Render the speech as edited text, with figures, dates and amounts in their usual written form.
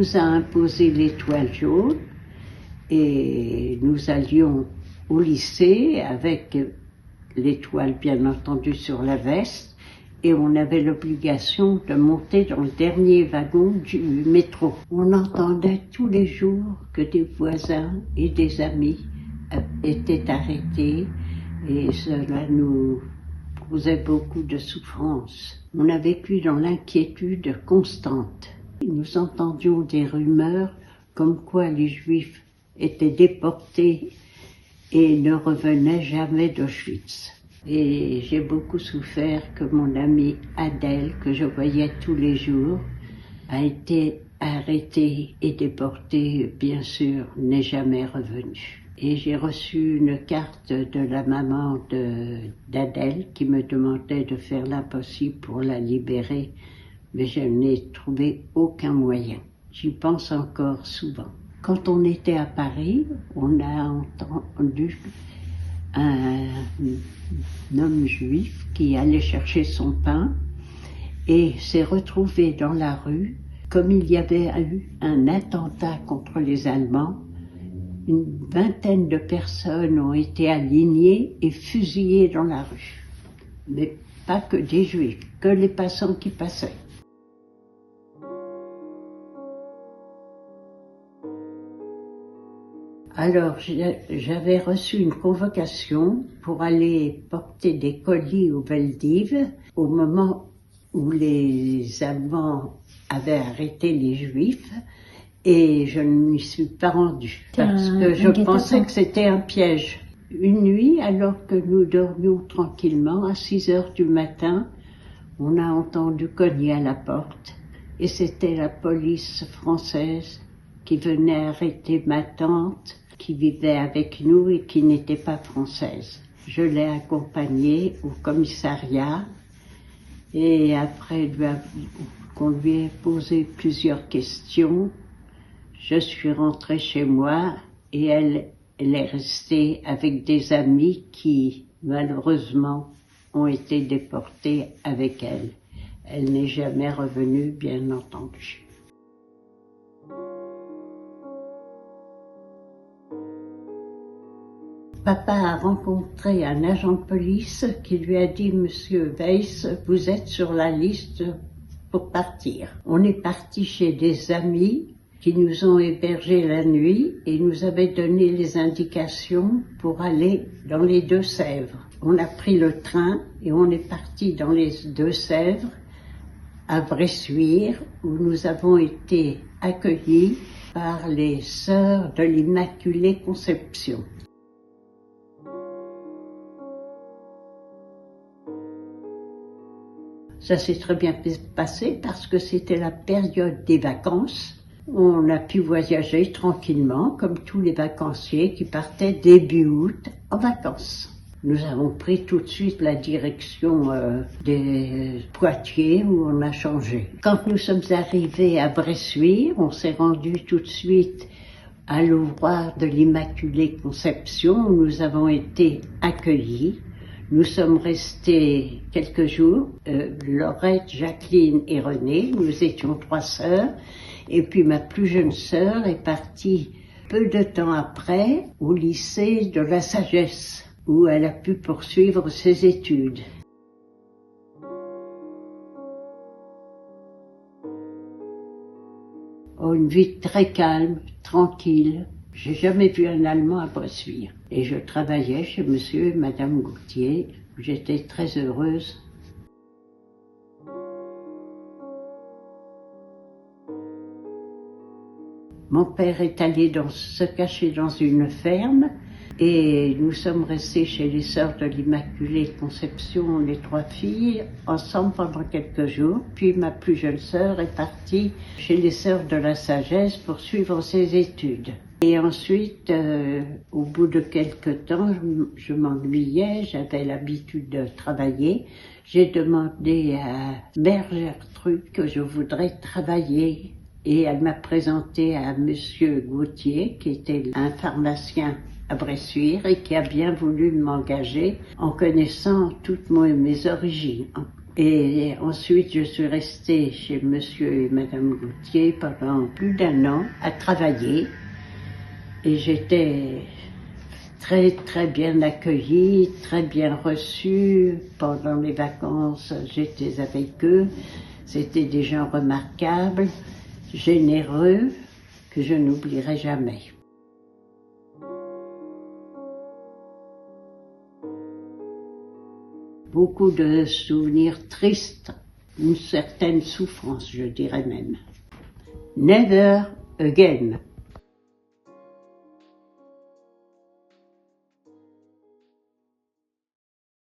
nous a imposé l'étoile jaune et nous allions au lycée avec l'étoile bien entendu sur la veste et on avait l'obligation de monter dans le dernier wagon du métro. On entendait tous les jours que des voisins et des amis étaient arrêtés et cela nous causait beaucoup de souffrance. On a vécu dans l'inquiétude constante. Nous entendions des rumeurs comme quoi les Juifs étaient déportés et ne revenaient jamais d'Auschwitz. Et j'ai beaucoup souffert que mon amie Adèle, que je voyais tous les jours, a été arrêtée et déportée, bien sûr, n'est jamais revenue. Et j'ai reçu une carte de la maman d'Adèle qui me demandait de faire l'impossible pour la libérer, mais je n'ai trouvé aucun moyen. J'y pense encore souvent. Quand on était à Paris, on a entendu un homme juif qui allait chercher son pain et s'est retrouvé dans la rue. Comme il y avait eu un attentat contre les Allemands, une vingtaine de personnes ont été alignées et fusillées dans la rue. Mais pas que des Juifs, que les passants qui passaient. Alors, j'avais reçu une convocation pour aller porter des colis aux Veldives au moment où les Allemands avaient arrêté les Juifs et je ne m'y suis pas rendue parce que je pensais que c'était un piège. Une nuit, alors que nous dormions tranquillement, à 6 heures du matin, on a entendu cogner à la porte et c'était la police française qui venait arrêter ma tante qui vivait avec nous et qui n'était pas française. Je l'ai accompagnée au commissariat et après qu'on lui ait posé plusieurs questions, je suis rentrée chez moi et elle est restée avec des amis qui, malheureusement, ont été déportés avec elle. Elle n'est jamais revenue, bien entendu. Papa a rencontré un agent de police qui lui a dit « Monsieur Weiss, vous êtes sur la liste pour partir ». On est parti chez des amis qui nous ont hébergés la nuit et nous avaient donné les indications pour aller dans les Deux-Sèvres. On a pris le train et on est parti dans les Deux-Sèvres à Bressuire où nous avons été accueillis par les sœurs de l'Immaculée Conception. Ça s'est très bien passé parce que c'était la période des vacances. On a pu voyager tranquillement comme tous les vacanciers qui partaient début août en vacances. Nous avons pris tout de suite la direction des Poitiers où on a changé. Quand nous sommes arrivés à Bressuire, on s'est rendu tout de suite à l'ouvroir de l'Immaculée Conception où nous avons été accueillis. Nous sommes restés quelques jours, Laurette, Jacqueline et Renée, nous étions 3 sœurs, et puis ma plus jeune sœur est partie peu de temps après au lycée de la Sagesse, où elle a pu poursuivre ses études. Oh, une vie très calme, tranquille. J'ai jamais vu un Allemand à Bressuire. Et je travaillais chez monsieur et madame Gauthier. J'étais très heureuse. Mon père est allé se cacher dans une ferme et nous sommes restés chez les sœurs de l'Immaculée Conception, les 3 filles, ensemble pendant quelques jours. Puis ma plus jeune sœur est partie chez les sœurs de la Sagesse pour suivre ses études. Et ensuite, au bout de quelques temps, je m'ennuyais, j'avais l'habitude de travailler. J'ai demandé à Mère Gertrude que je voudrais travailler. Et elle m'a présenté à monsieur Gauthier, qui était un pharmacien à Bressuire et qui a bien voulu m'engager en connaissant toutes mes origines, Et ensuite, je suis restée chez monsieur et madame Gauthier pendant plus d'1 an à travailler. Et j'étais très très bien accueillie, très bien reçue. Pendant les vacances, j'étais avec eux. C'était des gens remarquables, généreux, que je n'oublierai jamais. Beaucoup de souvenirs tristes, une certaine souffrance, je dirais même. Never again.